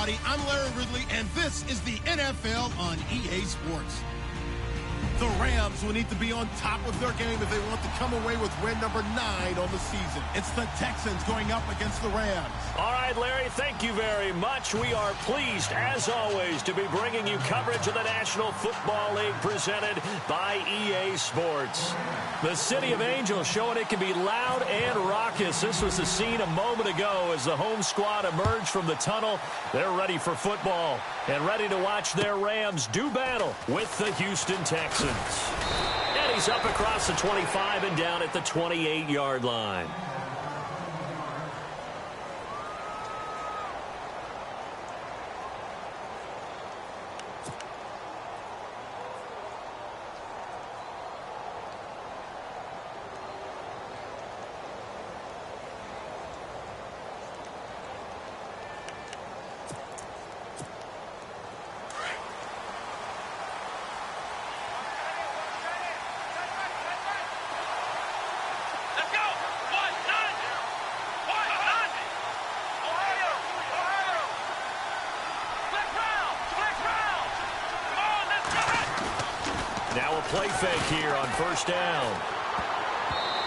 everybody. I'm Larry Ridley, and this is the NFL on EA Sports. The Rams will need to be on top of their game if they want to come away with win number 9 on the season. It's the Texans going up against the Rams. All right, Larry, thank you very much. We are pleased, as always, to be bringing you coverage of the National Football League presented by EA Sports. The City of Angels showing it can be loud and raucous. This was the scene a moment ago as the home squad emerged from the tunnel. They're ready for football and ready to watch their Rams do battle with the Houston Texans. And he's up across the 25 and down at the 28-yard line. Now a play fake here on first down.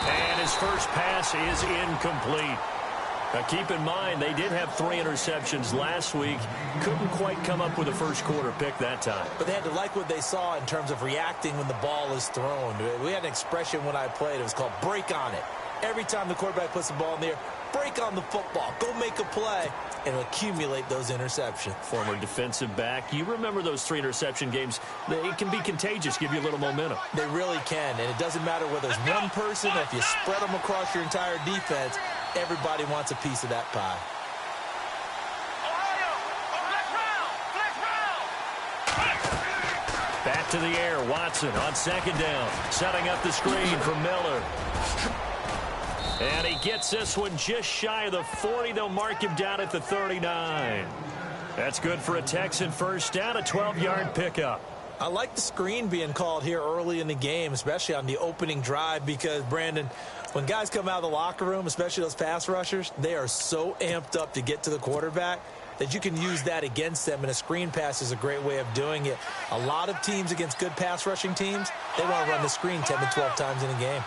And his first pass is incomplete. Now keep in mind, they did have 3 interceptions last week. Couldn't quite come up with a first quarter pick that time. But they had to like what they saw in terms of reacting when the ball is thrown. We had an expression when I played. It was called break on it. Every time the quarterback puts the ball in the air, break on the football. Go make a play and accumulate those interceptions. Former defensive back. You remember those 3 interception games. It can be contagious, give you a little momentum. They really can, and it doesn't matter whether it's one person or if you spread them across your entire defense. Everybody wants a piece of that pie. Back to the air, Watson on second down. Setting up the screen for Miller. And he gets this one just shy of the 40. They'll mark him down at the 39. That's good for a Texan first down, a 12-yard pickup. I like the screen being called here early in the game, especially on the opening drive, because, Brandon, when guys come out of the locker room, especially those pass rushers, they are so amped up to get to the quarterback that you can use that against them, and a screen pass is a great way of doing it. A lot of teams against good pass rushing teams, they want to run the screen 10 to 12 times in a game.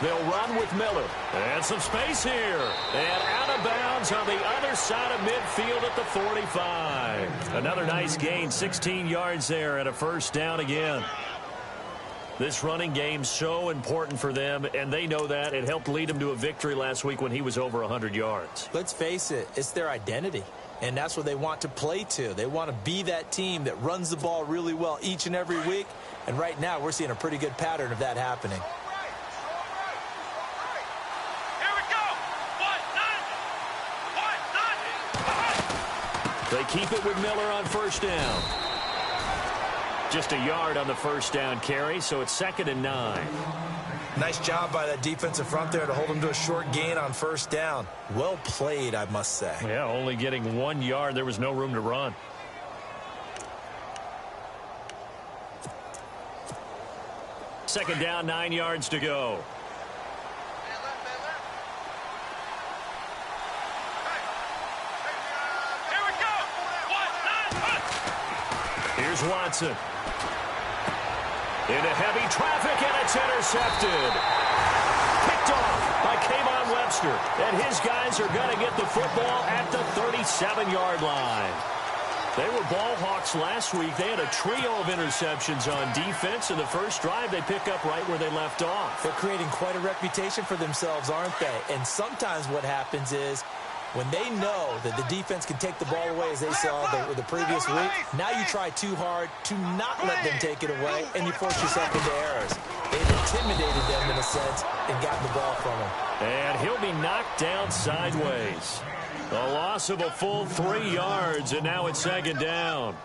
They'll run with Miller. And some space here. And out of bounds on the other side of midfield at the 45. Another nice gain, 16 yards there and a first down again. This running game's so important for them, and they know that. It helped lead them to a victory last week when he was over 100 yards. Let's face it, it's their identity, and that's what they want to play to. They want to be that team that runs the ball really well each and every week, and right now we're seeing a pretty good pattern of that happening. They keep it with Miller on first down. Just a yard on the first down carry, so it's 2nd and 9. Nice job by that defensive front there to hold them to a short gain on first down. Well played, I must say. Yeah, only getting 1 yard. There was no room to run. Second down, 9 yards to go. Here's Watson. Into heavy traffic, and it's intercepted. Picked off by Kayvon Webster. And his guys are going to get the football at the 37-yard line. They were ball hawks last week. They had a trio of interceptions on defense. In the first drive, they pick up right where they left off. They're creating quite a reputation for themselves, aren't they? And sometimes what happens is, when they know that the defense can take the ball away, as they saw the previous week, now you try too hard to not let them take it away, and you force yourself into errors. They've intimidated them in a sense and gotten the ball from them. And he'll be knocked down sideways. A loss of a full 3 yards, and now it's 2nd down.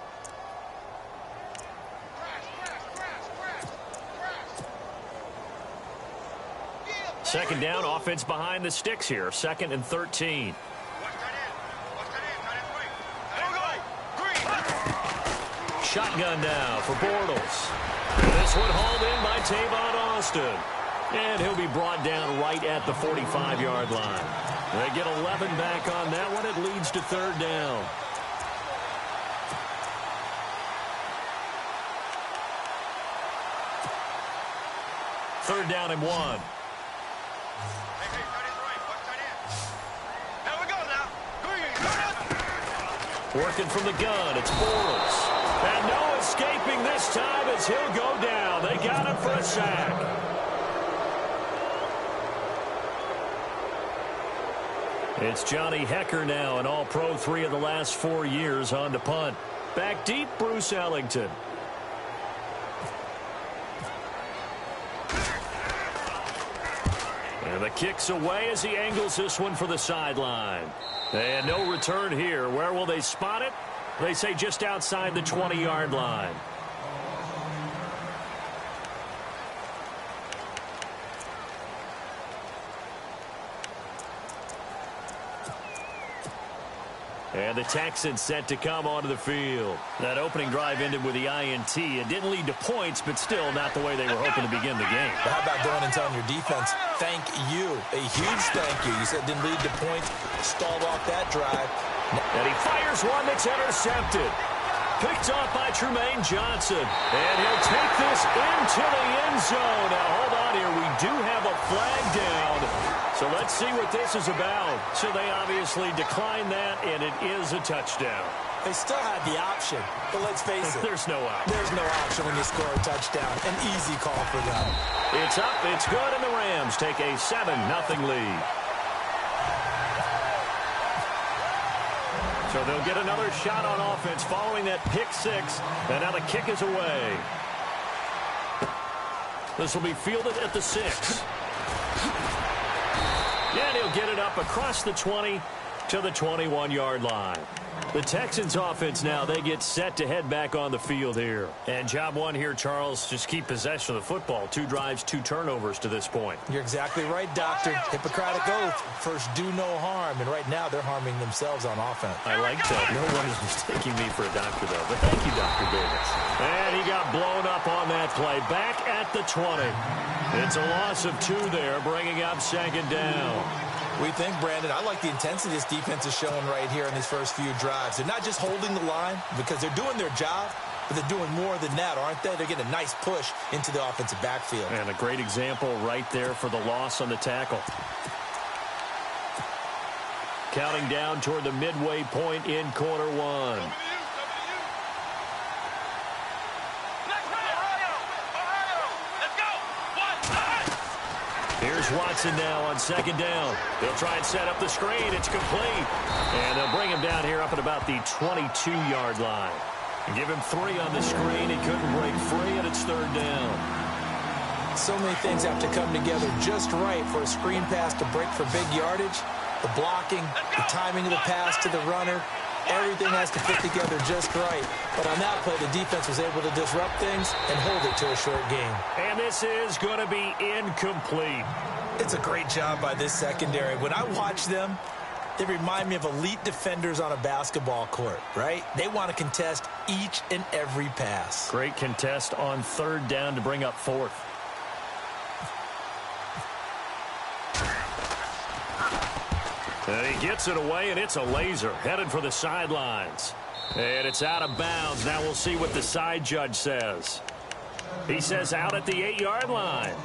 Second down, offense behind the sticks here. 2nd and 13. Shotgun now for Bortles. This one hauled in by Tavon Austin. And he'll be brought down right at the 45-yard line. They get 11 back on that one. It leads to third down. Third down and 1. Working from the gun, it's Bortles. And no escaping this time as he'll go down. They got him for a sack. It's Johnny Hecker now, an all-pro 3 of the last 4 years on to punt. Back deep, Bruce Ellington. And the kick's away as he angles this one for the sideline. And no return here. Where will they spot it? They say just outside the 20-yard line. And the Texans set to come onto the field. That opening drive ended with the INT. It didn't lead to points, but still not the way they were hoping to begin the game. Well, how about going and telling your defense, thank you, a huge thank you. You said it didn't lead to points, stalled off that drive. And he fires one that's intercepted. Picked off by Trumaine Johnson. And he'll take this into the end zone. Now, hold on here. We do have a flag down. So let's see what this is about. So they obviously declined that, and it is a touchdown. They still had the option, but let's face it. There's no option. There's no option when you score a touchdown. An easy call for them. It's up, it's good, and the Rams take a 7-0 lead. So they'll get another shot on offense following that pick 6, and now the kick is away. This will be fielded at the 6. And he'll get it up across the 20 to the 21-yard line. The Texans offense now, they get set to head back on the field here. And job one here, Charles, just keep possession of the football. 2 drives, 2 turnovers to this point. You're exactly right, Doctor. Hippocratic oath. First, do no harm. And right now, they're harming themselves on offense. I like that. No one is mistaking me for a doctor, though. But thank you, Dr. Davis. And he got blown up on that play. Back at the 20. It's a loss of 2 there, bringing up second down. We think, Brandon, I like the intensity this defense is showing right here in these first few drives. They're not just holding the line because they're doing their job, but they're doing more than that, aren't they? They're getting a nice push into the offensive backfield. And a great example right there for the loss on the tackle. Counting down toward the midway point in quarter 1. Here's Watson now on second down. They'll try and set up the screen. It's complete. And they'll bring him down here up at about the 22-yard line. And give him 3 on the screen. He couldn't break free, and it's third down. So many things have to come together just right for a screen pass to break for big yardage. The blocking, the timing of the pass to the runner, everything has to fit together just right. But on that play, the defense was able to disrupt things and hold it to a short game. And this is going to be incomplete. It's a great job by this secondary. When I watch them, they remind me of elite defenders on a basketball court, right? They want to contest each and every pass. Great contest on third down to bring up 4th. And he gets it away, and it's a laser headed for the sidelines. And it's out of bounds. Now we'll see what the side judge says. He says out at the 8-yard line.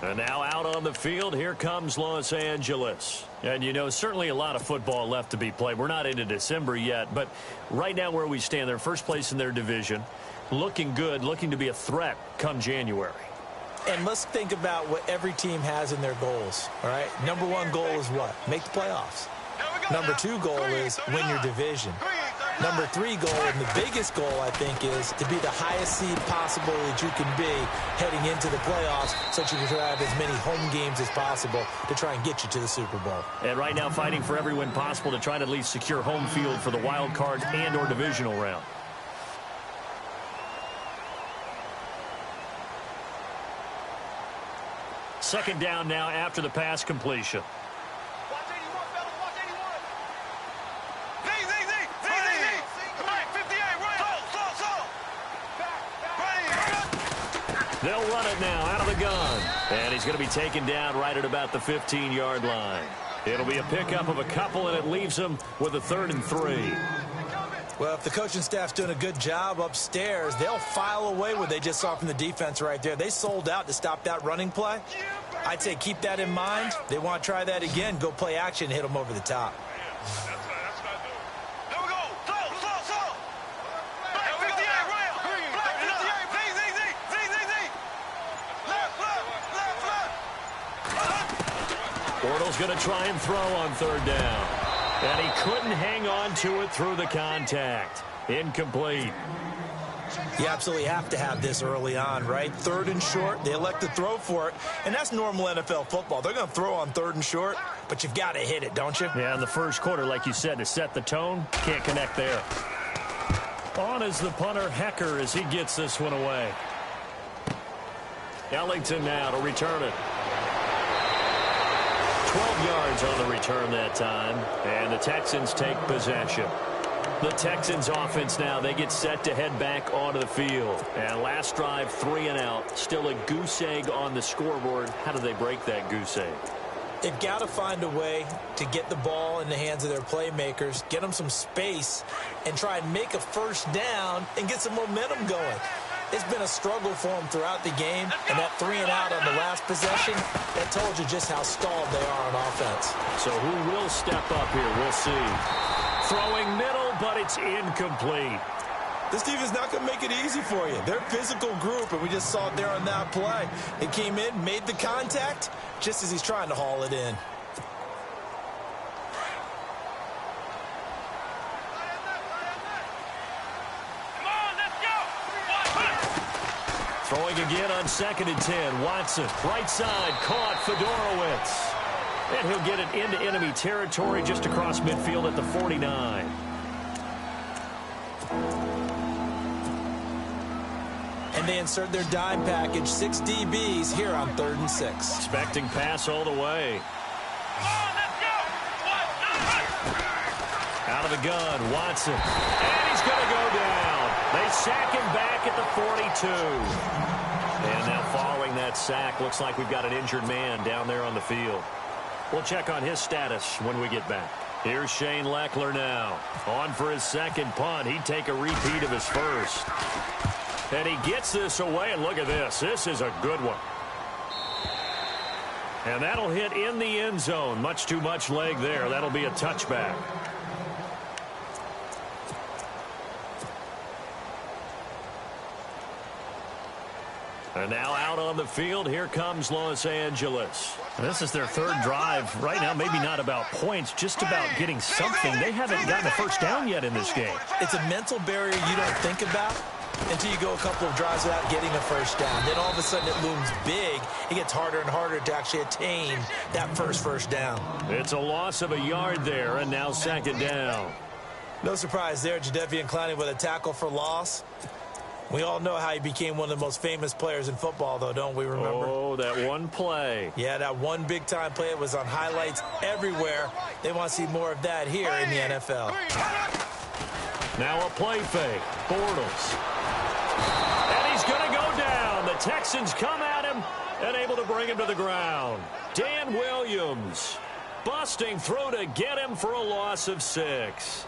And now out on the field, here comes Los Angeles. And, you know, certainly a lot of football left to be played. We're not into December yet, but right now where we stand, they're first place in their division. Looking good, looking to be a threat come January. And let's think about what every team has in their goals, all right? Number 1 goal is what? Make the playoffs. Number 2 goal is win your division. Number 3 goal, and the biggest goal, I think, is to be the highest seed possible that you can be heading into the playoffs so that you can have as many home games as possible to try and get you to the Super Bowl. And right now fighting for every win possible to try to at least secure home field for the wild card and or divisional round. Second down now after the pass completion. Watch 81, fellas. Watch 81. Z. They'll run it now out of the gun. And he's going to be taken down right at about the 15-yard line. It'll be a pickup of a couple, and it leaves them with a 3rd and 3. Well, if the coaching staff's doing a good job upstairs, they'll file away what they just saw from the defense right there. They sold out to stop that running play. I'd say keep that in mind. They want to try that again, go play action, hit them over the top. Bortles going to try and throw on 3rd down. And he couldn't hang on to it through the contact. Incomplete. You absolutely have to have this early on, right? 3rd and short, they elect to throw for it, and that's normal NFL football. They're going to throw on 3rd and short, but you've got to hit it, don't you? Yeah, in the first quarter, like you said, to set the tone, can't connect there. On is the punter, Hecker, as he gets this one away. Ellington now to return it. 12 yards on the return that time, and the Texans take possession. The Texans offense now, they get set to head back onto the field. And last drive, 3 and out. Still a goose egg on the scoreboard. How do they break that goose egg? They've got to find a way to get the ball in the hands of their playmakers, get them some space, and try and make a 1st down and get some momentum going. It's been a struggle for them throughout the game, and that 3 and out on the last possession, that told you just how stalled they are on offense. So who will step up here? We'll see. Throwing middle, but it's incomplete. This defense is not going to make it easy for you. They're a physical group, and we just saw it there on that play. They came in, made the contact, just as he's trying to haul it in. Throwing again on 2nd and 10. Watson, right side, caught Fedorowicz. And he'll get it into enemy territory just across midfield at the 49. And they insert their dime package, 6 DBs here on 3rd and 6. Expecting pass all the way. Out of the gun, Watson. And he's going to go down. They sack him back at the 42. And now following that sack, looks like we've got an injured man down there on the field. We'll check on his status when we get back. Here's Shane Leckler now. On for his 2nd punt. He'd take a repeat of his 1st. And he gets this away, and look at this. This is a good one. And that'll hit in the end zone. Much too much leg there. That'll be a touchback. And now out on the field, here comes Los Angeles. This is their 3rd drive. Right now, maybe not about points, just about getting something. They haven't gotten a 1st down yet in this game. It's a mental barrier you don't think about until you go a couple of drives without getting a 1st down. Then all of a sudden it looms big. It gets harder and harder to actually attain that first down. It's a loss of a yard there, and now 2nd down. No surprise there, Jadeveon Clowney with a tackle for loss. We all know how he became one of the most famous players in football, though, don't we remember? Oh, that one play. Yeah, that one big-time play. It was on highlights everywhere. They want to see more of that here in the NFL. Now a play fake. Bortles. And he's going to go down. The Texans come at him and able to bring him to the ground. Dan Williams busting through to get him for a loss of 6.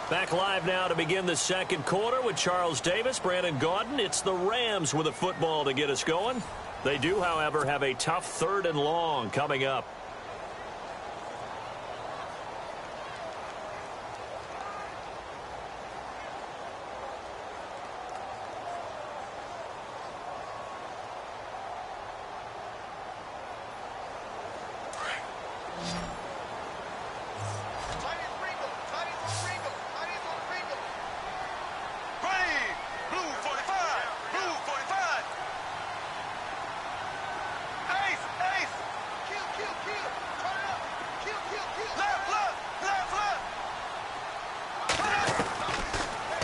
Back live now to begin the 2nd quarter with Charles Davis, Brandon Gaudin. It's the Rams with a football to get us going. They do, however, have a tough 3rd and long coming up.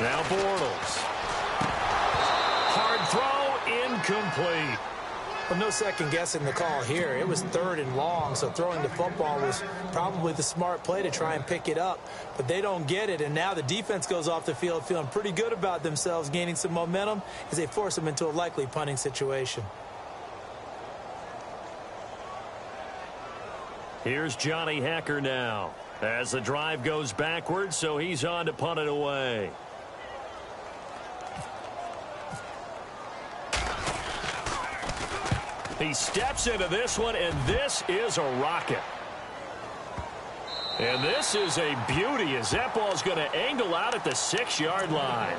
Now Bortles. Hard throw. incomplete. Well, no second guessing the call here. It was 3rd and long, so throwing the football was probably the smart play to try and pick it up. But they don't get it, and now the defense goes off the field feeling pretty good about themselves, gaining some momentum as they force them into a likely punting situation. Here's Johnny Hecker now as the drive goes backwards, so he's on to punt it away. He steps into this one, and this is a rocket. And this is a beauty as that ball's going to angle out at the 6-yard line.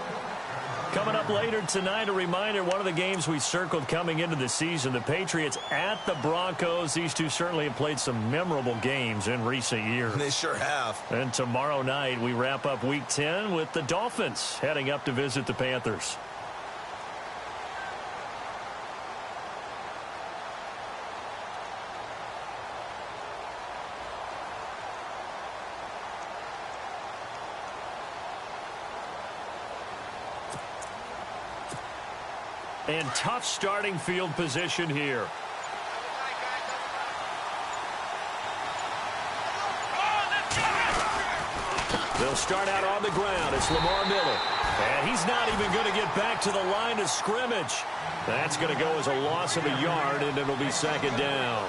Coming up later tonight, a reminder, one of the games we circled coming into the season, the Patriots at the Broncos. These two certainly have played some memorable games in recent years. They sure have. And tomorrow night, we wrap up Week 10 with the Dolphins heading up to visit the Panthers. And tough starting field position here. They'll start out on the ground. It's Lamar Miller. And he's not even going to get back to the line of scrimmage. That's going to go as a loss of a yard, and it'll be 2nd down.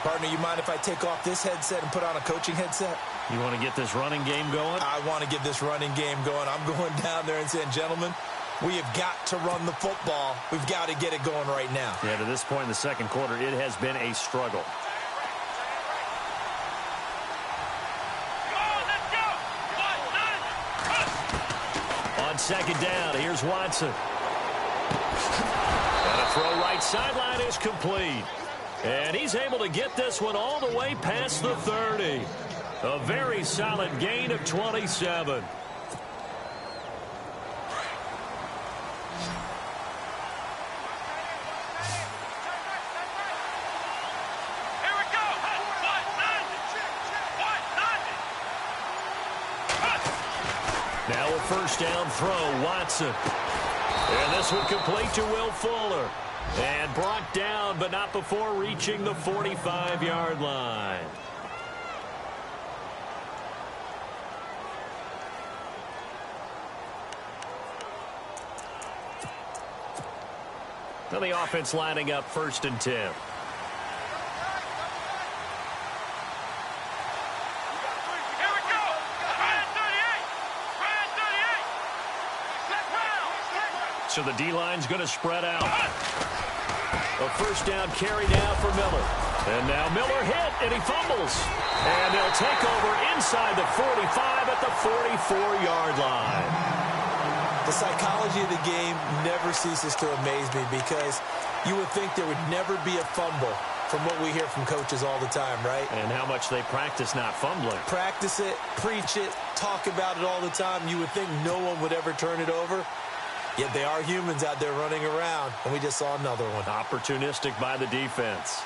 Partner, you mind if I take off this headset and put on a coaching headset? You want to get this running game going? I want to get this running game going. I'm going down there and saying, gentlemen, we have got to run the football. We've got to get it going right now. Yeah, to this point in the second quarter, it has been a struggle. On 2nd down, here's Watson. And a throw right sideline is complete. And he's able to get this one all the way past the 30. A very solid gain of 27. Now a 1st down throw, Watson. And this one complete to Will Fuller. And brought down, but not before reaching the 45-yard line. Now the offense lining up 1st and 10. So the D-line's going to spread out. A 1st down carry now for Miller. And now Miller hit, and he fumbles. And they'll take over inside the 45 at the 44-yard line. The psychology of the game never ceases to amaze me because you would think there would never be a fumble from what we hear from coaches all the time, right? And how much they practice not fumbling. Practice it, preach it, talk about it all the time. You would think no one would ever turn it over. Yet they are humans out there running around, and we just saw another one. Opportunistic by the defense.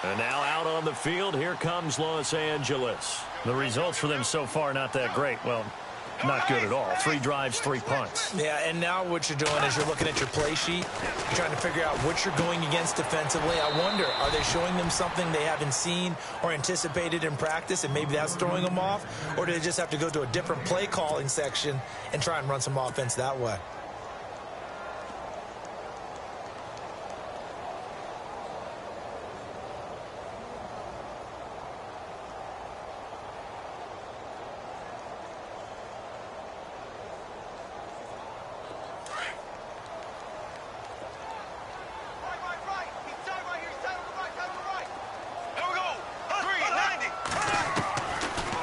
And now out on the field, here comes Los Angeles. The results for them so far not that great. Well, not good at all. 3 drives, 3 punts. Yeah, and now what you're doing is you're looking at your play sheet. You're trying to figure out what you're going against defensively. I wonder, are they showing them something they haven't seen or anticipated in practice, and maybe that's throwing them off? Or do they just have to go to a different play calling section and try and run some offense that way?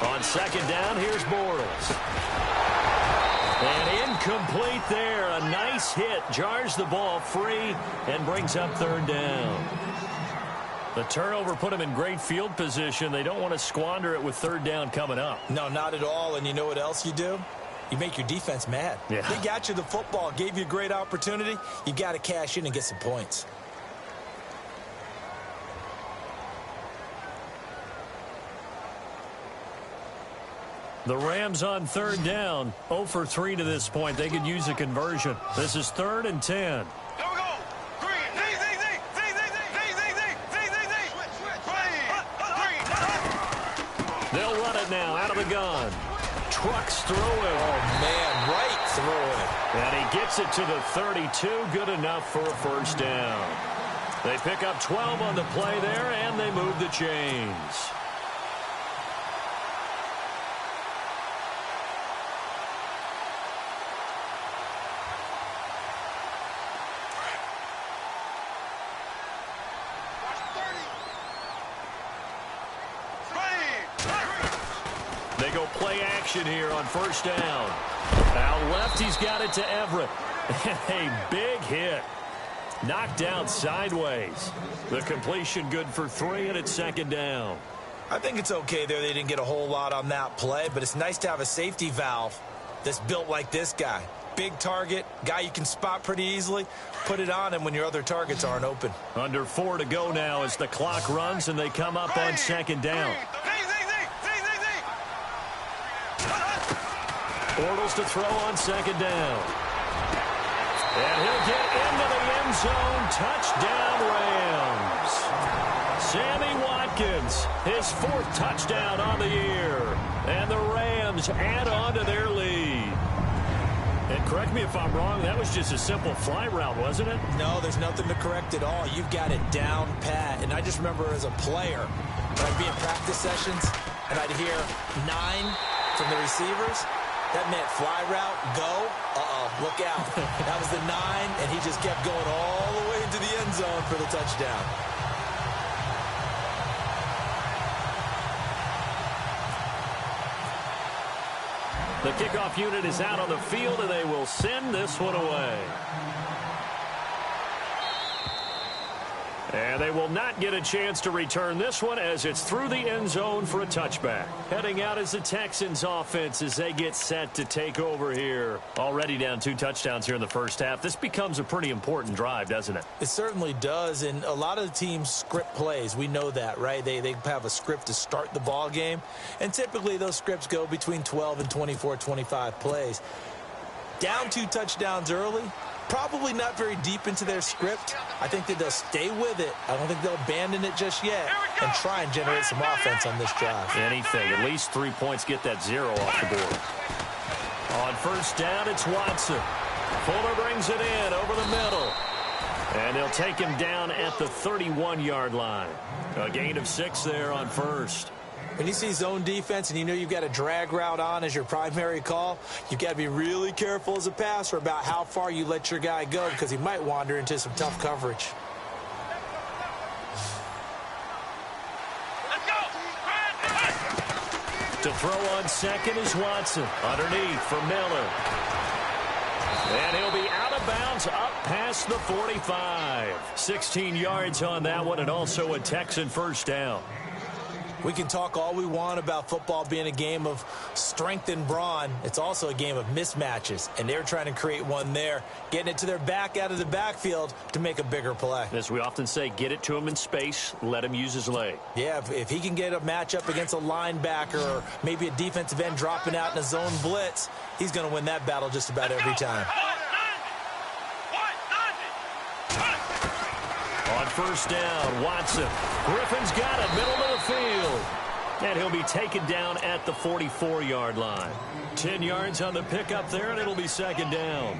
On 2nd down, here's Bortles. And incomplete there. A nice hit. Jars the ball free and brings up 3rd down. The turnover put them in great field position. They don't want to squander it with 3rd down coming up. No, not at all. And you know what else you do? You make your defense mad. Yeah. They got you the football, gave you a great opportunity. You got to cash in and get some points. The Rams on third down, 0 for 3 to this point. They could use a conversion. This is 3rd and 10. They'll run it now out of the gun. Trucks through it. Oh, man, right through it. And he gets it to the 32. Good enough for a first down. They pick up 12 on the play there, and they move the chains. They go play action here on first down. Out left, he's got it to Everett. And a big hit. Knocked out sideways. The completion good for 3, and it's 2nd down. I think it's okay there. They didn't get a whole lot on that play, but it's nice to have a safety valve that's built like this guy. Big target, guy you can spot pretty easily. Put it on him when your other targets aren't open. Under 4 to go now as the clock runs, and they come up on 2nd down. Bortles to throw on 2nd down. And he'll get into the end zone. Touchdown, Rams. Sammy Watkins, his 4th touchdown on the year. And the Rams add on to their lead. And correct me if I'm wrong, that was just a simple fly route, wasn't it? No, there's nothing to correct at all. You've got it down pat. And I just remember as a player, when I'd be in practice sessions, and I'd hear 9 from the receivers. That meant fly route, go, look out. That was the 9, and he just kept going all the way into the end zone for the touchdown. The kickoff unit is out on the field, and they will send this one away. And they will not get a chance to return this one as it's through the end zone for a touchback. Heading out is the Texans offense as they get set to take over here. Already down 2 touchdowns here in the first half. This becomes a pretty important drive, doesn't it? It certainly does, and a lot of the teams script plays. We know that, right? They have a script to start the ball game, and typically those scripts go between 12 and 24, 25 plays. Down 2 touchdowns early. Probably not very deep into their script. I think that they'll stay with it. I don't think they'll abandon it just yet and try and generate some offense on this drive. Anything. At least 3 points, get that 0 off the board. On first down, it's Watson. Fuller brings it in over the middle. And they'll take him down at the 31-yard line. A gain of 6 there on first. When you see zone defense and you know you've got a drag route on as your primary call, you've got to be really careful as a passer about how far you let your guy go because he might wander into some tough coverage. To throw on second is Watson. Underneath for Miller. And he'll be out of bounds up past the 45. 16 yards on that one, and also a Texan first down. We can talk all we want about football being a game of strength and brawn. It's also a game of mismatches, and they're trying to create one there, getting it to their back out of the backfield to make a bigger play. As we often say, get it to him in space, let him use his leg. Yeah, if he can get a matchup against a linebacker or maybe a defensive end dropping out in a zone blitz, he's going to win that battle just about every time. On first down, Watson. Griffin's got it, middle of the field. And he'll be taken down at the 44-yard line. 10 yards on the pickup there, and it'll be 2nd down.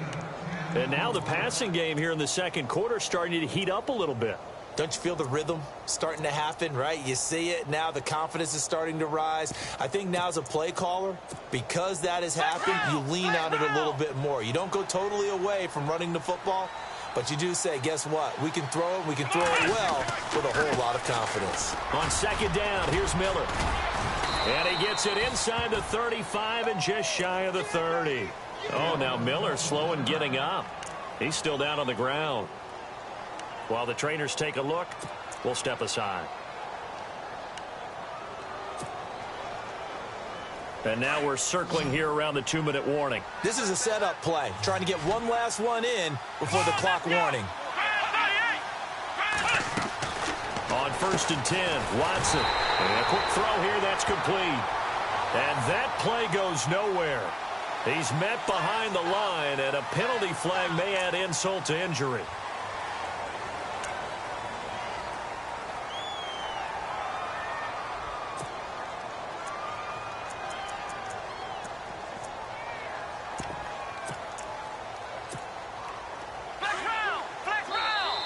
And now the passing game here in the second quarter starting to heat up a little bit. Don't you feel the rhythm starting to happen, right? You see it now. The confidence is starting to rise. I think now as a play caller, because that has happened, you lean on it a little bit more. You don't go totally away from running the football, but you do say, guess what? We can throw it. We can throw it well with a whole lot of confidence. On 2nd down, here's Miller. And he gets it inside the 35 and just shy of the 30. Oh, now Miller slow in getting up. He's still down on the ground. While the trainers take a look, we'll step aside. And now we're circling here around the 2-minute warning. This is a setup play, trying to get one last one in before the clock warning. On 1st and 10, Watson. And a quick throw here, that's complete. And that play goes nowhere. He's met behind the line, and a penalty flag may add insult to injury. Flex round.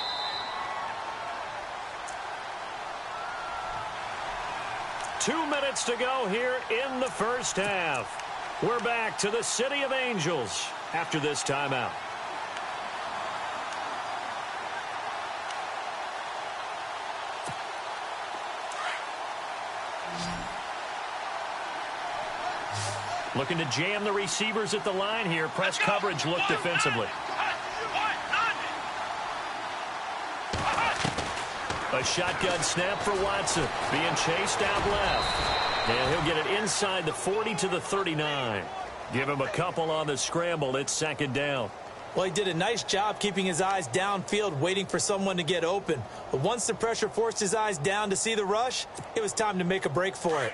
2 minutes to go here in the first half. We're back to the City of Angels after this timeout. Looking to jam the receivers at the line here. Press coverage look defensively. A shotgun snap for Watson. Being chased out left. And he'll get it inside the 40 to the 39. Give him a couple on the scramble. It's second down. Well, he did a nice job keeping his eyes downfield, waiting for someone to get open. But once the pressure forced his eyes down to see the rush, it was time to make a break for it.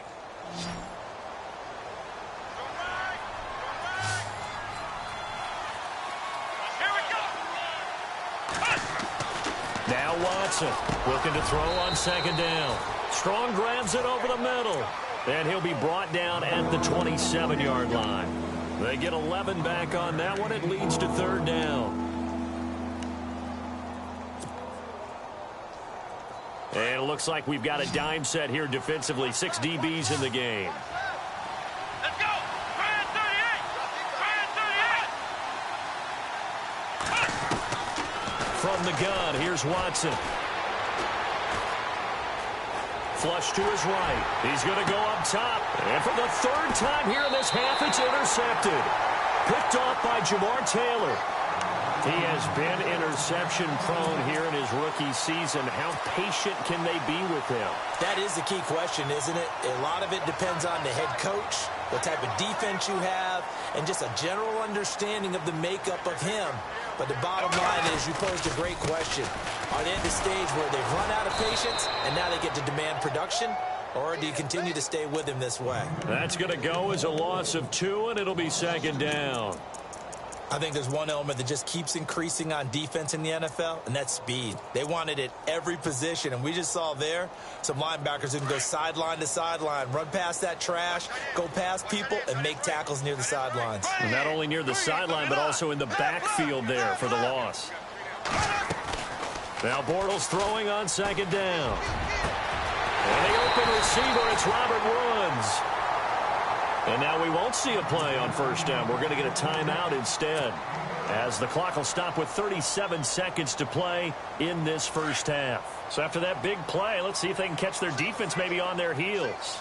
Now Watson looking to throw on second down. Strong grabs it over the middle. And he'll be brought down at the 27-yard line. They get 11 back on that one. It leads to third down. And it looks like we've got a dime set here defensively. 6 DBs in the game. Let's go. Brand 38. From the gun, here's Watson. Flush to his right. He's going to go up top. And for the third time here in this half, it's intercepted. Picked off by Jamar Taylor. He has been interception prone here in his rookie season. How patient can they be with him? That is the key question, isn't it? A lot of it depends on the head coach, what type of defense you have, and just a general understanding of the makeup of him. But the bottom line is you posed a great question. Are they at the stage where they've run out of patience and now they get to demand production? Or do you continue to stay with him this way? That's going to go as a loss of 2, and it'll be second down. I think there's one element that just keeps increasing on defense in the NFL, and that's speed. They want it at every position, and we just saw there some linebackers who can go sideline to sideline, run past that trash, go past people, and make tackles near the sidelines. And not only near the sideline, but also in the backfield there for the loss. Now Bortles throwing on second down. And the open receiver, it's Robert Woods. And now we won't see a play on first down. We're going to get a timeout instead, as the clock will stop with 37 seconds to play in this first half. So after that big play, let's see if they can catch their defense maybe on their heels.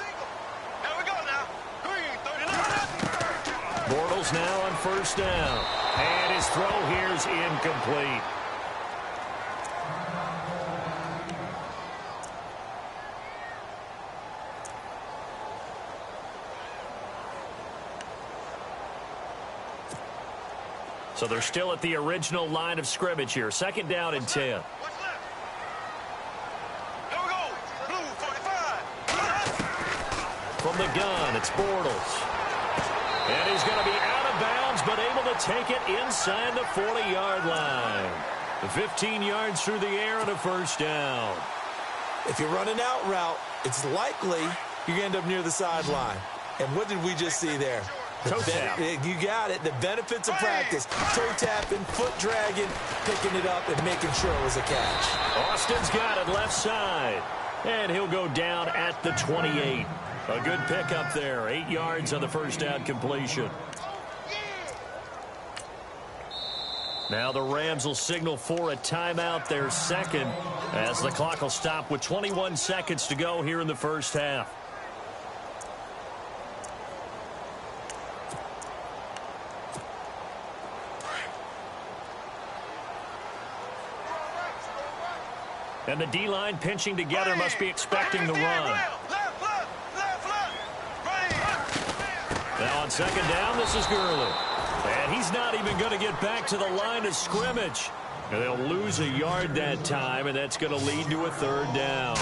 Here we go now. 39. Bortles now on first down. And his throw here's incomplete. So they're still at the original line of scrimmage here. Second down and 10. What's left? Here we go. Blue 45. From the gun, it's Bortles. And he's going to be out of bounds, but able to take it inside the 40-yard line. 15 yards through the air and a first down. If you run an out route, it's likely you're going to end up near the sideline. And what did we just see there? Toe tap. You got it. The benefits of practice. Toe tapping, foot dragging, picking it up, and making sure it was a catch. Austin's got it left side. And he'll go down at the 28. A good pickup there. 8 yards on the first down completion. Now the Rams will signal for a timeout, their second, as the clock will stop with 21 seconds to go here in the first half. And the D-line pinching together must be expecting the run. Now on second down, this is Gurley. And he's not even going to get back to the line of scrimmage. And they'll lose a yard that time, and that's going to lead to a third down.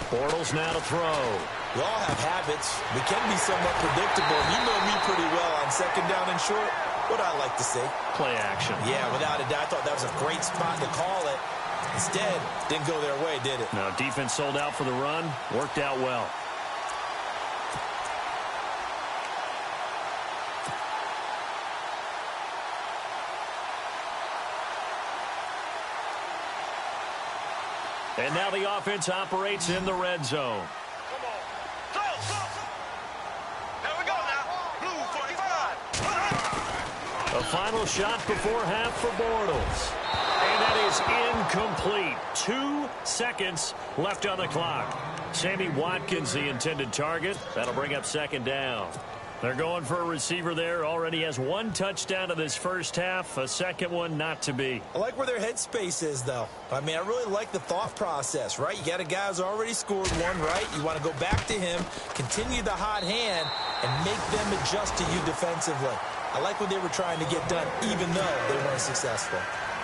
Bortles now to throw. We all have habits. We can be somewhat predictable. You know me pretty well on second down and short. What I like to see? Play action. Yeah, without a doubt. I thought that was a great spot to call it. Instead, didn't go their way, did it? No, defense sold out for the run. Worked out well. And now the offense operates in the red zone. Come on. Go, go. There we go now. Blue 45. A final shot before half for Bortles. And that is incomplete. 2 seconds left on the clock. Sammy Watkins, the intended target. That'll bring up second down. They're going for a receiver there. Already has 1 touchdown in this first half. A second one not to be. I like where their headspace is, though. I mean, I really like the thought process, right? You got a guy who's already scored 1, right? You want to go back to him, continue the hot hand, and make them adjust to you defensively. I like what they were trying to get done, even though they weren't successful.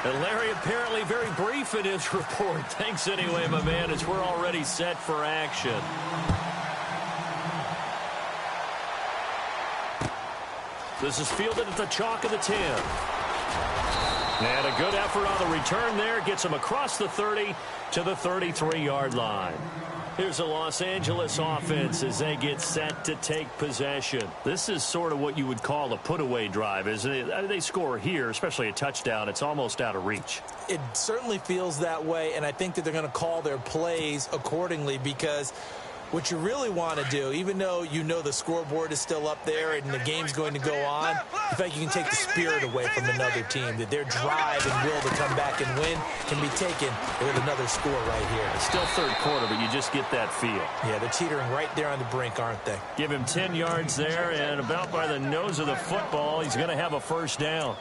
And Larry apparently very brief in his report. Thanks anyway, my man, as we're already set for action. This is fielded at the chalk of the 10. And a good effort on the return there. Gets him across the 30 to the 33-yard line. Here's a Los Angeles offense as they get set to take possession. This is sort of what you would call a put-away drive, isn't it? They score here, especially a touchdown. It's almost out of reach. It certainly feels that way, and I think that they're going to call their plays accordingly because what you really want to do, even though you know the scoreboard is still up there and the game's going to go on, in fact, you can take the spirit away from another team, that their drive and will to come back and win can be taken with another score right here. It's still third quarter, but you just get that feel. Yeah, they're teetering right there on the brink, aren't they? Give him 10 yards there, and about by the nose of the football, he's going to have a first down.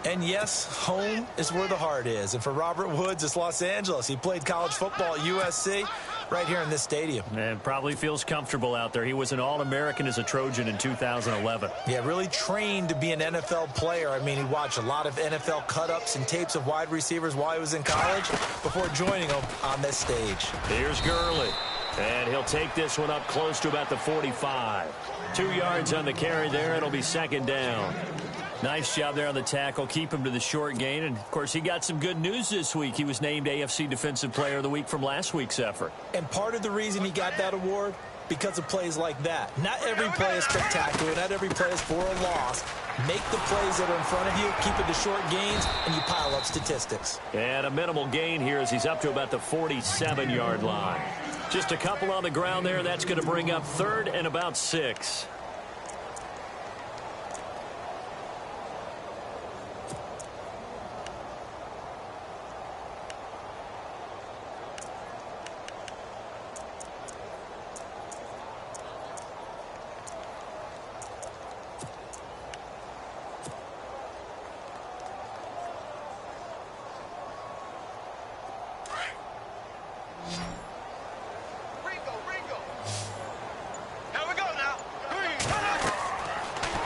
And yes, home is where the heart is. And for Robert Woods, it's Los Angeles. He played college football at USC right here in this stadium. And probably feels comfortable out there. He was an All-American as a Trojan in 2011. Yeah, really trained to be an NFL player. I mean, he watched a lot of NFL cut-ups and tapes of wide receivers while he was in college before joining them on this stage. Here's Gurley. And he'll take this one up close to about the 45. 2 yards on the carry there. It'll be second down. Nice job there on the tackle. Keep him to the short gain. And, of course, he got some good news this week. He was named AFC Defensive Player of the Week from last week's effort. And part of the reason he got that award, because of plays like that. Not every play is spectacular. Not every play is for a loss. Make the plays that are in front of you, keep it to short gains, and you pile up statistics. And a minimal gain here as he's up to about the 47-yard line. Just a couple on the ground there. That's going to bring up third and about 6.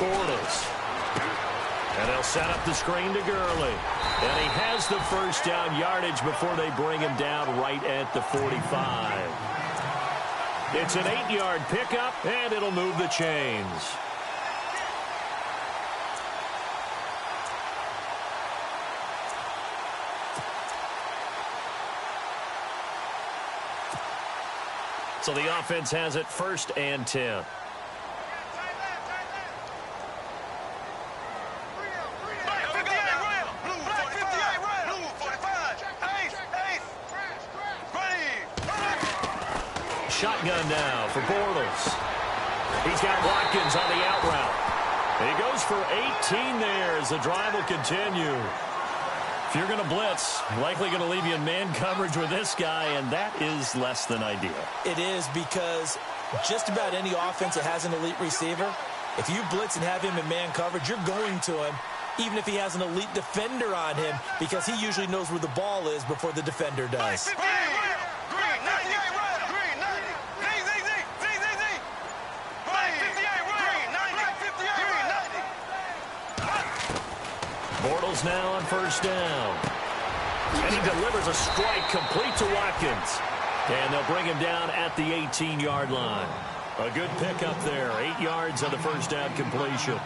Bortles. And they'll set up the screen to Gurley. And he has the first down yardage before they bring him down right at the 45. It's an 8-yard pickup, and it'll move the chains. So the offense has it first and 10. Shotgun now for Bortles. He's got Watkins on the out route. And he goes for 18 there as the drive will continue. If you're going to blitz, likely going to leave you in man coverage with this guy, and that is less than ideal. It is, because just about any offense that has an elite receiver, if you blitz and have him in man coverage, you're going to him, even if he has an elite defender on him, because he usually knows where the ball is before the defender does. Bortles now on first down. And he delivers a strike complete to Watkins. And they'll bring him down at the 18-yard line. A good pickup there. 8 yards on the first down completion.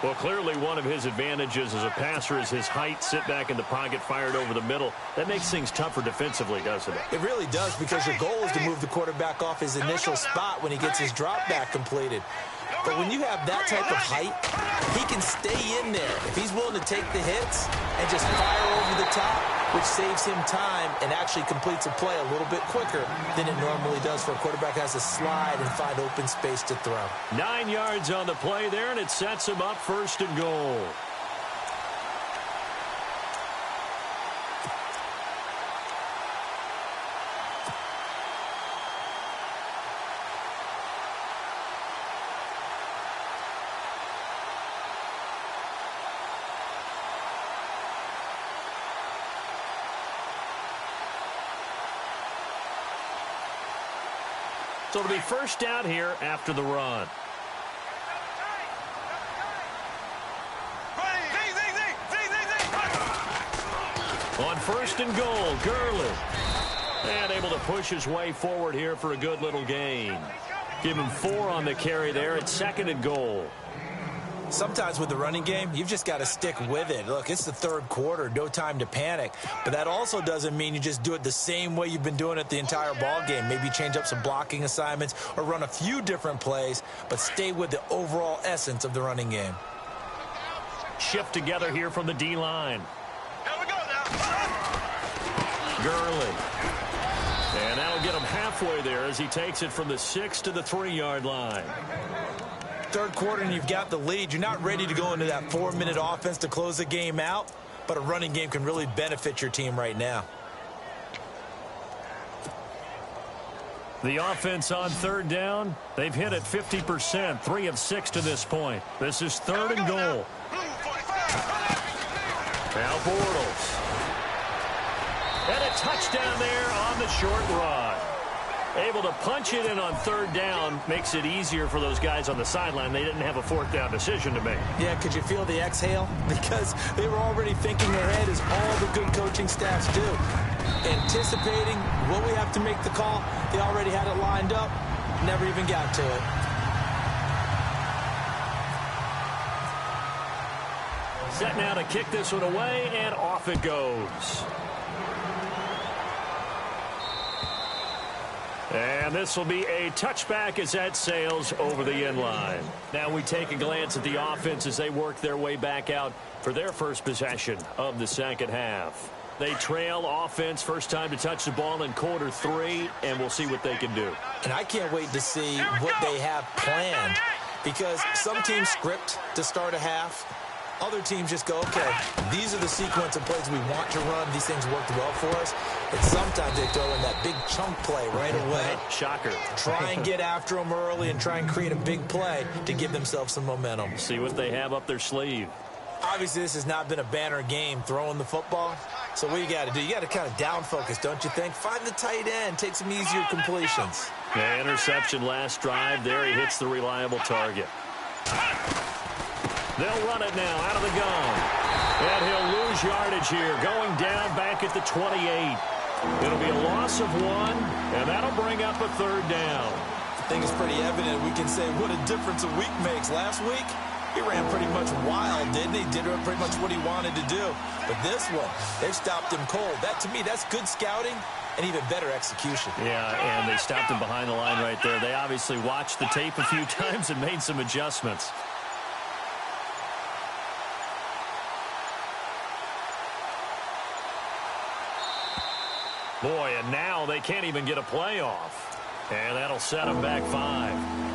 Well, clearly one of his advantages as a passer is his height. Sit back in the pocket, fired over the middle. That makes things tougher defensively, doesn't it? It really does, because your goal is to move the quarterback off his initial spot when he gets his drop back completed. But when you have that type of height, he can stay in there. If he's willing to take the hits and just fire over the top, which saves him time and actually completes a play a little bit quicker than it normally does for a quarterback who has to slide and find open space to throw. 9 yards on the play there, and it sets him up first and goal. So it'll be first down here after the run. On first and goal, Gurley. And able to push his way forward here for a good little gain. Give him 4 on the carry there at second and goal. Sometimes with the running game, you've just got to stick with it. Look, it's the third quarter, no time to panic. But that also doesn't mean you just do it the same way you've been doing it the entire ball game. Maybe change up some blocking assignments or run a few different plays, but stay with the overall essence of the running game. Shift together here from the D-line. Gurley. And that'll get him halfway there as he takes it from the 6 to the 3-yard line. Third quarter and you've got the lead. You're not ready to go into that 4-minute offense to close the game out, but a running game can really benefit your team right now. The offense on third down, they've hit it 50%, 3 of 6 to this point. This is third and goal. Now Bortles. And a touchdown there on the short run. Able to punch it in on third down makes it easier for those guys on the sideline. They didn't have a fourth down decision to make. Yeah, could you feel the exhale? Because they were already thinking ahead, as all the good coaching staffs do. Anticipating, will we have to make the call? They already had it lined up, never even got to it. Set now to kick this one away, and off it goes. And this will be a touchback as that sails over the end line. Now we take a glance at the offense as they work their way back out for their first possession of the second half. They trail offense, first time to touch the ball in quarter 3, and we'll see what they can do. And I can't wait to see what they have planned, because some teams script to start a half. Other teams just go, okay, these are the sequence of plays we want to run. These things worked well for us. And sometimes they throw in that big chunk play right away. Shocker. Try and get after them early and try and create a big play to give themselves some momentum. See what they have up their sleeve. Obviously, this has not been a banner game throwing the football. So what you got to do, you got to kind of down focus, don't you think? Find the tight end, take some easier completions. The interception last drive there. He hits the reliable target. They'll run it now out of the gun. And he'll lose yardage here, going down back at the 28. It'll be a loss of 1, and that'll bring up a third down. I think it's pretty evident. We can say what a difference a week makes. Last week, he ran pretty much wild, didn't he? Did pretty much what he wanted to do. But this one, they've stopped him cold. That, to me, that's good scouting and even better execution. Yeah, and they stopped him behind the line right there. They obviously watched the tape a few times and made some adjustments. Boy, and now they can't even get a play off. And that'll set them back 5.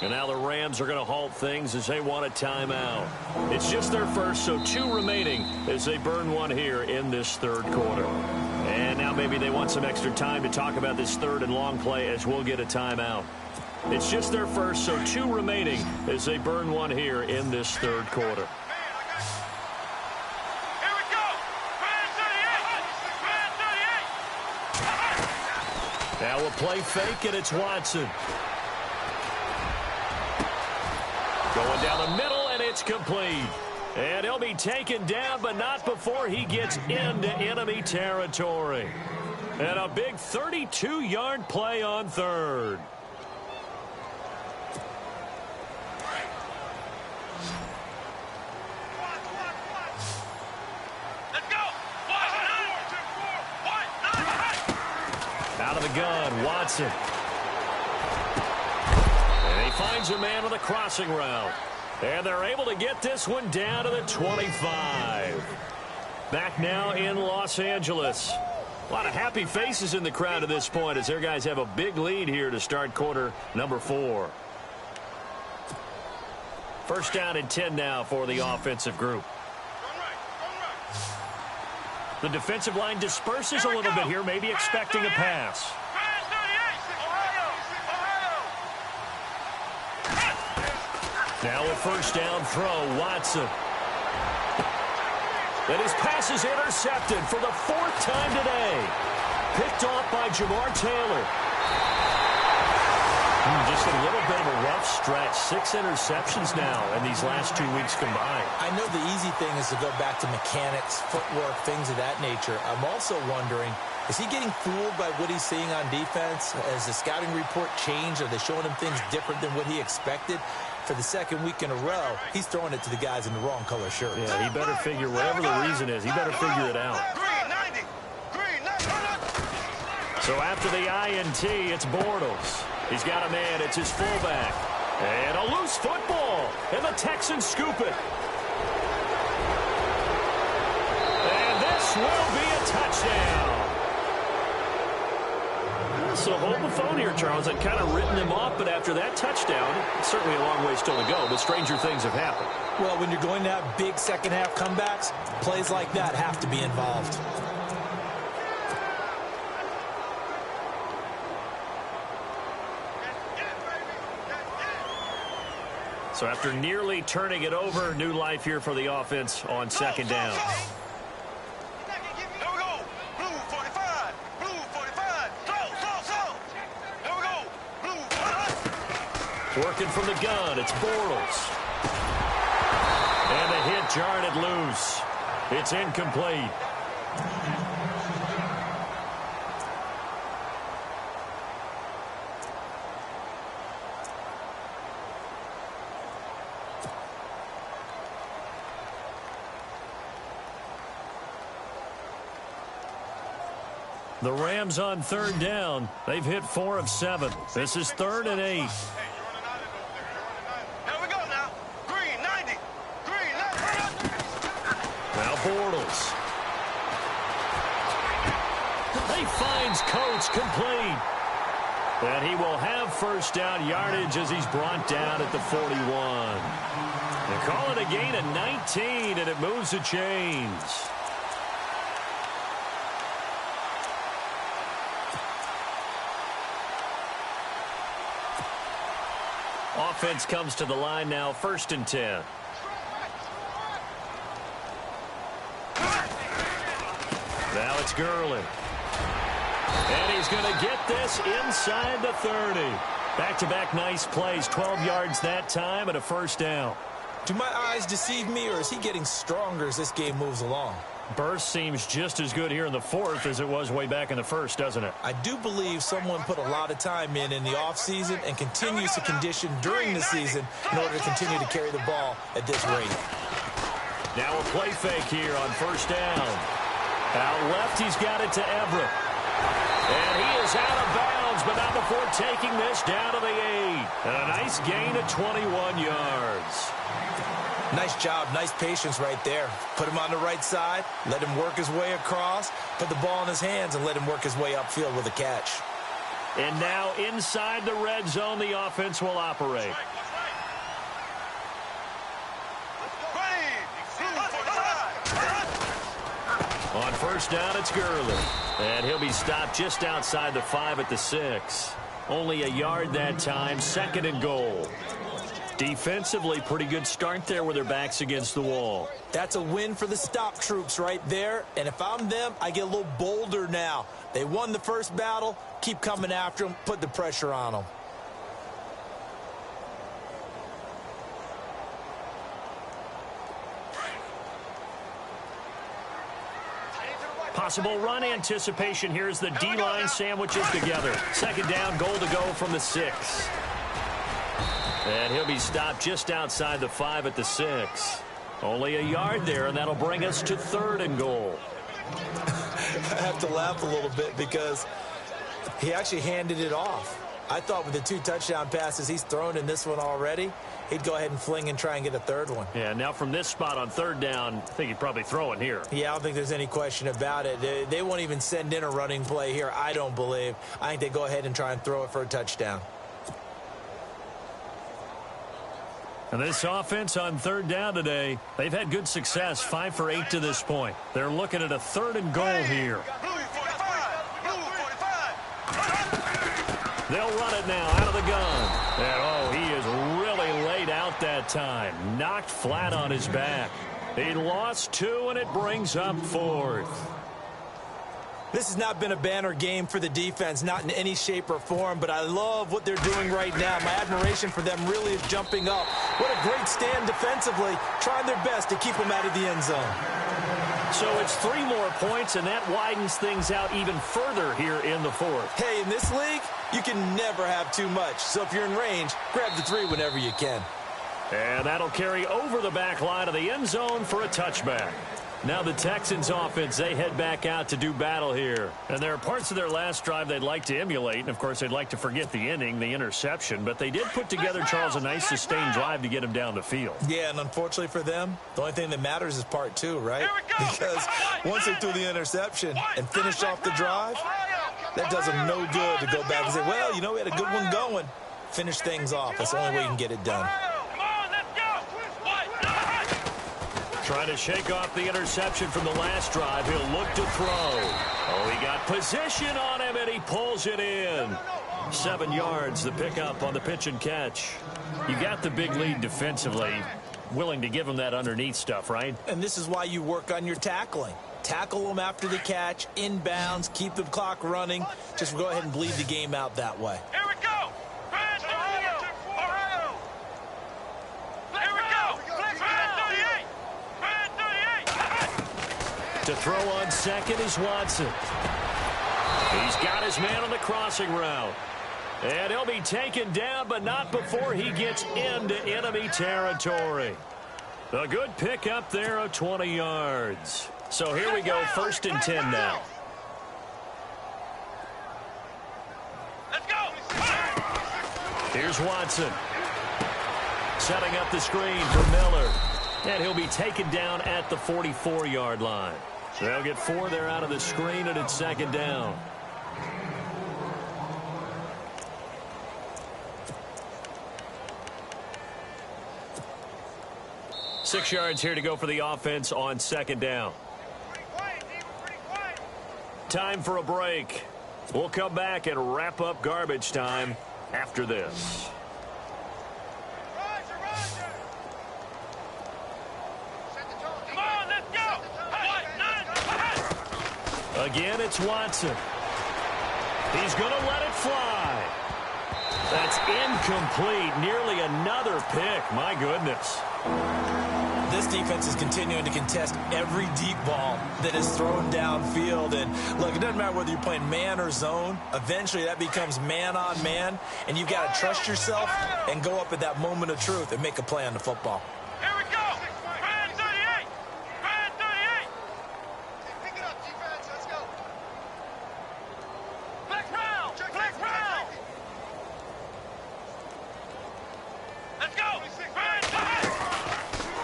And now the Rams are going to halt things as they want a timeout. It's just their first, so 2 remaining as they burn one here in this third quarter. And now maybe they want some extra time to talk about this third and long play as we'll get a timeout. It's just their first, so 2 remaining as they burn one here in this third quarter. Here we go. Man 38. Now a play fake, and it's Watson. Going down the middle, and it's complete. And he'll be taken down, but not before he gets into enemy territory. And a big 32-yard play on third. Let's go. Out of the gun, Watson. And he finds a man with a crossing route. And they're able to get this one down to the 25. Back now in Los Angeles. A lot of happy faces in the crowd at this point as their guys have a big lead here to start quarter number 4. First down and 10 now for the offensive group. The defensive line disperses a little bit here, maybe expecting a pass. Now a first down throw, Watson. And his pass is intercepted for the 4th time today. Picked off by Jamar Taylor. Just a little bit of a rough stretch. 6 interceptions now in these last 2 weeks combined. I know the easy thing is to go back to mechanics, footwork, things of that nature. I'm also wondering, is he getting fooled by what he's seeing on defense? Has the scouting report changed? Are they showing him things different than what he expected? For the 2nd week in a row, he's throwing it to the guys in the wrong color shirts. Yeah, he better figure, whatever the reason is, he better figure it out. So after the INT, it's Bortles. He's got a man, it's his fullback. And a loose football, and the Texans scoop it. And this will be a touchdown. So hold the phone here, Charles. I'd kind of written him off, but after that touchdown, it's certainly a long way still to go, but stranger things have happened. Well, when you're going to have big second-half comebacks, plays like that have to be involved. So after nearly turning it over, new life here for the offense on second down. Here we go. Blue 45. Blue 45. Slow. Here we go. Blue 45. Working from the gun, it's Bortles. And the hit jarred it loose. It's incomplete. The Rams on third down. They've hit 4 of 7. This is 3rd and 8. Here we go now. Green 90. Green 90. Now Bortles. He finds Coates complete. And he will have first down yardage as he's brought down at the 41. They call it a gain of 19, and it moves the chains. Offense comes to the line now, 1st and 10. Now it's Gurley. And he's going to get this inside the 30. Back-to-back nice plays, 12 yards that time and a first down. Do my eyes deceive me, or is he getting stronger as this game moves along? Burst seems just as good here in the 4th as it was way back in the 1st, doesn't it? I do believe someone put a lot of time in the offseason and continues to condition during the season in order to continue to carry the ball at this rate. Now a play fake here on first down. Out left, he's got it to Everett. And he is out of bounds, but not before taking this down to the 8. And a nice gain of 21 yards. Nice job, nice patience right there. Put him on the right side, let him work his way across, put the ball in his hands, and let him work his way upfield with a catch. And now inside the red zone, the offense will operate. On first down, it's Gurley. And he'll be stopped just outside the 5 at the 6. Only a yard that time, 2nd and goal. Defensively, pretty good start there with their backs against the wall. That's a win for the stop troops right there. And if I'm them, I get a little bolder now. They won the first battle. Keep coming after them. Put the pressure on them. Possible run anticipation here as the D-line sandwiches together. 2nd down, goal to go from the 6. And he'll be stopped just outside the 5 at the 6. Only a yard there, and that'll bring us to 3rd and goal. I have to laugh a little bit because he actually handed it off. I thought with the 2 touchdown passes he's thrown in this one already, he'd go ahead and fling and try and get a 3rd one. Yeah, now from this spot on 3rd down, I think he'd probably throw it here. Yeah, I don't think there's any question about it. They won't even send in a running play here, I don't believe. I think they go ahead and try and throw it for a touchdown. And this offense on 3rd down today, they've had good success, 5 for 8 to this point. They're looking at a 3rd and goal here. They'll run it now out of the gun. And, he is really laid out that time. Knocked flat on his back. He lost 2, and it brings up 4th. This has not been a banner game for the defense, not in any shape or form, but I love what they're doing right now. My admiration for them really is jumping up. What a great stand defensively, trying their best to keep them out of the end zone. So it's 3 more points, and that widens things out even further here in the 4th. Hey, in this league, you can never have too much. So if you're in range, grab the 3 whenever you can. And that'll carry over the back line of the end zone for a touchback. Now the Texans offense, they head back out to do battle here. And there are parts of their last drive they'd like to emulate. And, of course, they'd like to forget the inning, the interception. But they did put together, Charles, a nice sustained drive to get him down the field. Yeah, and unfortunately for them, the only thing that matters is part 2, right? Because once they threw the interception and finished off the drive, that does them no good to go back and say, well, we had a good one going. Finish things off. That's the only way you can get it done. Trying to shake off the interception from the last drive. He'll look to throw. He got position on him, and he pulls it in. 7 yards, the pickup on the pitch and catch. You got the big lead defensively. Willing to give him that underneath stuff, right? And this is why you work on your tackling. Tackle them after the catch, inbounds, keep the clock running. Just go ahead and bleed the game out that way. Here we go. To throw on 2nd is Watson. He's got his man on the crossing route. And he'll be taken down, but not before he gets into enemy territory. A good pickup there of 20 yards. So here we go, 1st and 10 now. Let's go. Here's Watson. Setting up the screen for Miller. And he'll be taken down at the 44-yard line. They'll get 4 there out of the screen, and it's 2nd down. Six yards here to go for the offense on 2nd down. Time for a break. We'll come back and wrap up garbage time after this. Again, it's Watson. He's going to let it fly. That's incomplete. Nearly another pick. My goodness. This defense is continuing to contest every deep ball that is thrown downfield. And, look, it doesn't matter whether you're playing man or zone. Eventually, that becomes man on man. And you've got to trust yourself and go up at that moment of truth and make a play on the football. Here we go. Brand 38. Brand 38. Pick it up, defense. Let's go. Flex round. Flex round. Let's go. Brand 38.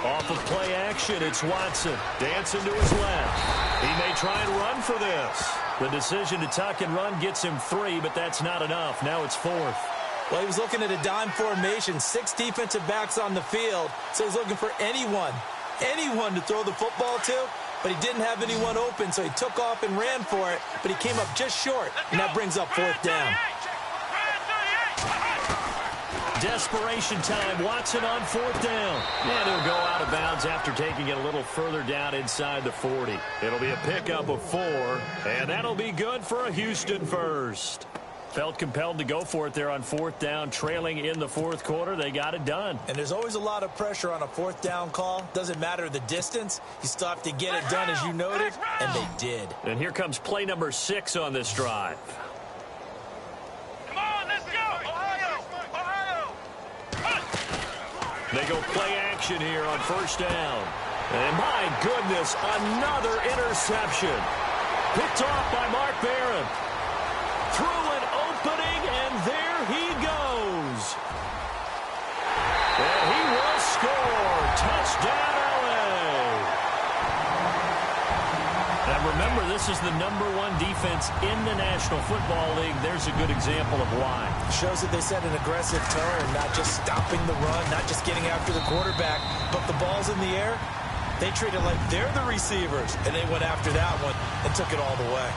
Off of play play action. It's Watson. Dancing to his left. He may try and run for this. The decision to tuck and run gets him 3, but that's not enough. Now it's 4th. Well, he was looking at a dime formation, 6 defensive backs on the field, so he's looking for anyone to throw the football to, but he didn't have anyone open, so he took off and ran for it, but he came up just short, and that brings up 4th down. Desperation time. Watson on 4th down. And he'll go out of bounds after taking it a little further down inside the 40. It'll be a pickup of 4, and that'll be good for a Houston first. Felt compelled to go for it there on 4th down, trailing in the 4th quarter. They got it done. And there's always a lot of pressure on a 4th down call. Doesn't matter the distance. You still have to get it done, as you noted, and they did. And here comes play number 6 on this drive. Come on, let's go! Ohio! They go play action here on 1st down. And my goodness, another interception. Picked off by Mark Barron. Through an opening, and there he goes. And he will score. Touchdown, LA. And remember, this is the #1 defense in the National Football League. There's a good example of why. Shows that they set an aggressive tone, not just stopping the run, not just getting after the quarterback, but the ball's in the air. They treat it like they're the receivers, and they went after that one and took it all the way.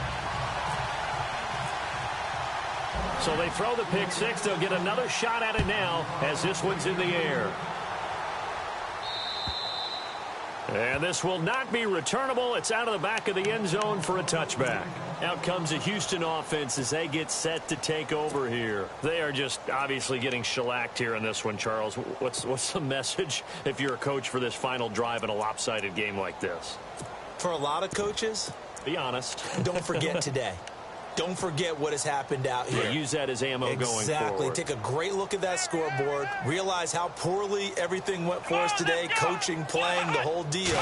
So they throw the pick 6. They'll get another shot at it now as this one's in the air. And this will not be returnable. It's out of the back of the end zone for a touchback. Out comes the Houston offense as they get set to take over here. They are just obviously getting shellacked here in this one, Charles. What's the message if you're a coach for this final drive in a lopsided game like this? For a lot of coaches, be honest. Don't forget today. Don't forget what has happened out here. Yeah, use that as ammo going forward. Exactly. Take a great look at that scoreboard. Realize how poorly everything went for us today. Coaching, playing, the whole deal.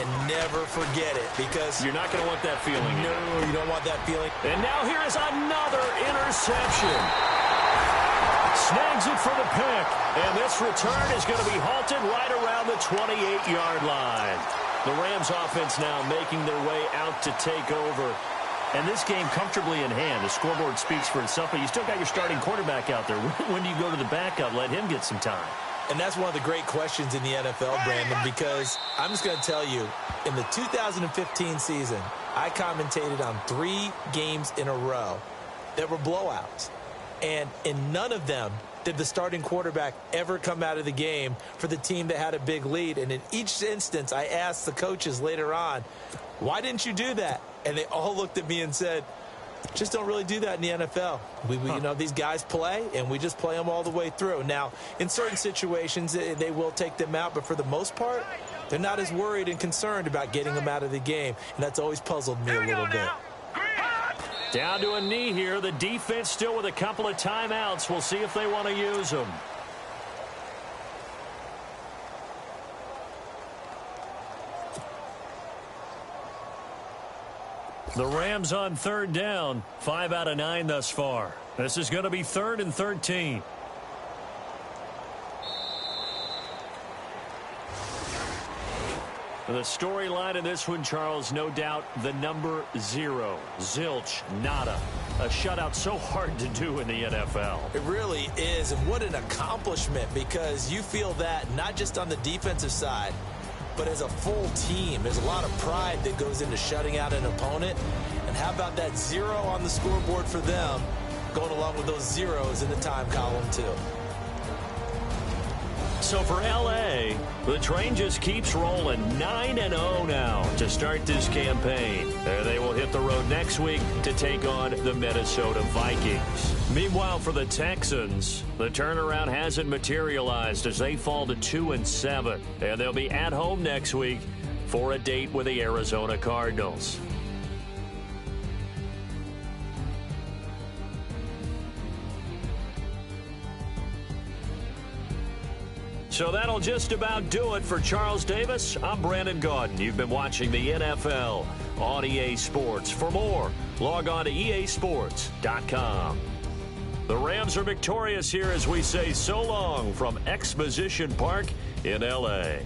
And never forget it, because you're not going to want that feeling. No, you don't want that feeling. And now here is another interception. Snags it for the pick. And this return is going to be halted right around the 28-yard line. The Rams offense now making their way out to take over. And this game comfortably in hand. The scoreboard speaks for itself, but you still got your starting quarterback out there. When do you go to the backup? Let him get some time. And that's one of the great questions in the NFL, Brandon, because I'm just going to tell you, in the 2015 season, I commentated on 3 games in a row that were blowouts. And in none of them did the starting quarterback ever come out of the game for the team that had a big lead. And in each instance, I asked the coaches later on, why didn't you do that? And they all looked at me and said, just don't really do that in the NFL. You know, these guys play, and we just play them all the way through. Now, in certain situations, they will take them out, but for the most part, they're not as worried and concerned about getting them out of the game, and that's always puzzled me a little bit. Down to a knee here. The defense still with a couple of timeouts. We'll see if they want to use them. The Rams on 3rd down. 5 out of 9 thus far. This is going to be 3rd and 13. The storyline in this one, Charles, no doubt the number 0. Zilch, nada. A shutout so hard to do in the NFL. It really is, and what an accomplishment, because you feel that not just on the defensive side, but as a full team. There's a lot of pride that goes into shutting out an opponent. And how about that 0 on the scoreboard for them, going along with those zeros in the time column, too. So for L.A., the train just keeps rolling. 9-0 now to start this campaign. They will hit the road next week to take on the Minnesota Vikings. Meanwhile, for the Texans, the turnaround hasn't materialized as they fall to 2-7. And they'll be at home next week for a date with the Arizona Cardinals. So that'll just about do it for Charles Davis. I'm Brandon Gaudin. You've been watching the NFL on EA Sports. For more, log on to easports.com. The Rams are victorious here as we say so long from Exposition Park in L.A.